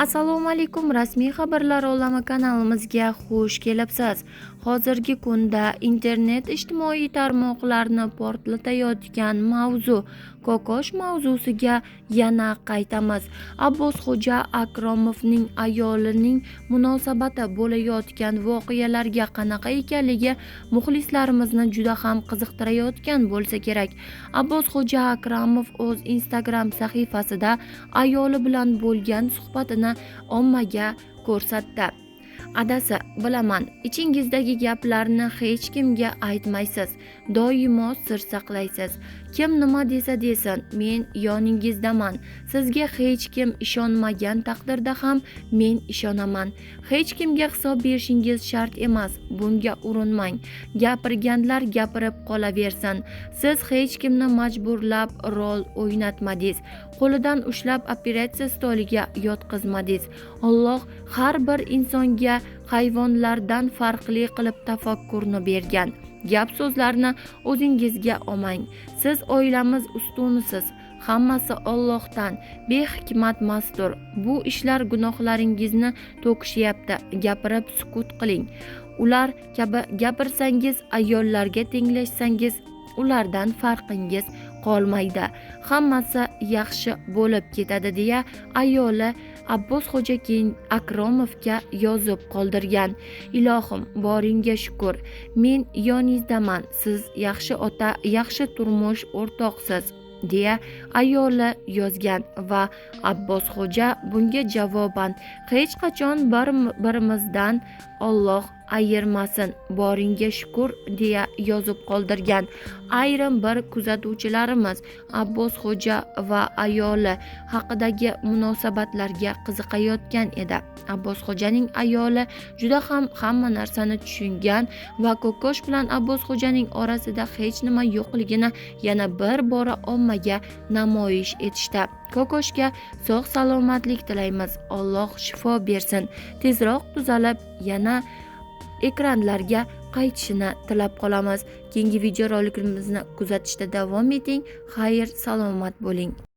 Assalomu alaykum, rasmiy xabarlar olami kanalimizga xush kelibsiz. Hozirgi kunda internet ijtimoiy tarmoqlarni portlatayotgan mavzu kokosh mavzusiga yana qaytamiz. Abbosxo'ja Akromovning ayolining munosabati bo'layotgan voqealarga qanaqa ekanligi muxlislarimizni juda ham qiziqtirayotgan bo'lsa kerak. Abbosxo'ja Akromov o'z Instagram sahifasida ayoli bilan bo'lgan suhbatini ommaga ko'rsatdi. Adasi, bilaman, ichingizdagi gaplarni hech kimga aytmaysiz, doimo sir saqlaysiz. Kim nima desa desin, men yoningizdaman. Sizga hech kim ishonmagan taqdirda ham men ishonaman. Hech kimga hisob berishingiz shart emas, bunga urinmang. Gapirganlar gapirib qolaversin. Siz hech kimni majburlab rol o'ynatmadingiz. Qo'lidan ushlab operatsiya stoliga yotqizmadingiz. Alloh har bir insonga hayvonlardan farqli qilib tafakkurni bergan. Gap so'zlarni o'zingizga olmang. Siz oilamiz ustunisiz. Hammasi Allohdan. Behikmat mastur. Bu ishlar gunohlaringizni to'kishyapti. Gapirib sukut qiling. Ular kabi gapirsangiz, ayollarga tenglashsangiz, ulardan farqingiz qolmaydi. Hammasi yaxshi bo'lib ketadi deya ayoli Abbosxo'ja Akromovga yozib qoldirgan. Ilohim, boringga shukur. Men yoningizdaman. Siz yaxshi ota, yaxshi turmush o'rtoqsiz deya ayoli yozgan va Abbosxo'ja bunga javoban hech qachon birimizdan Alloh ayirmasin, boringga shukur deya yozib qoldirgan. Ayrim bir kuzatuvchilarimiz Abbosxo'ja va ayoli haqidagi munosabatlarga qiziqayotgan edi. Abbosxo'janing ayoli juda ham hamma narsani tushungan va kokosh bilan Abbosxo'janing orasida hech nima yo'qligini yana bir bora ommaga namoyish etishdi. Kokoshga sog' salomatlik tilaymiz. Alloh shifo bersin. Tezroq tuzalib yana ekranlarga qaytishini tilab qolamiz. Keyingi video roliklarimizni kuzatishda davom eting. Xayr, salomat bo'ling.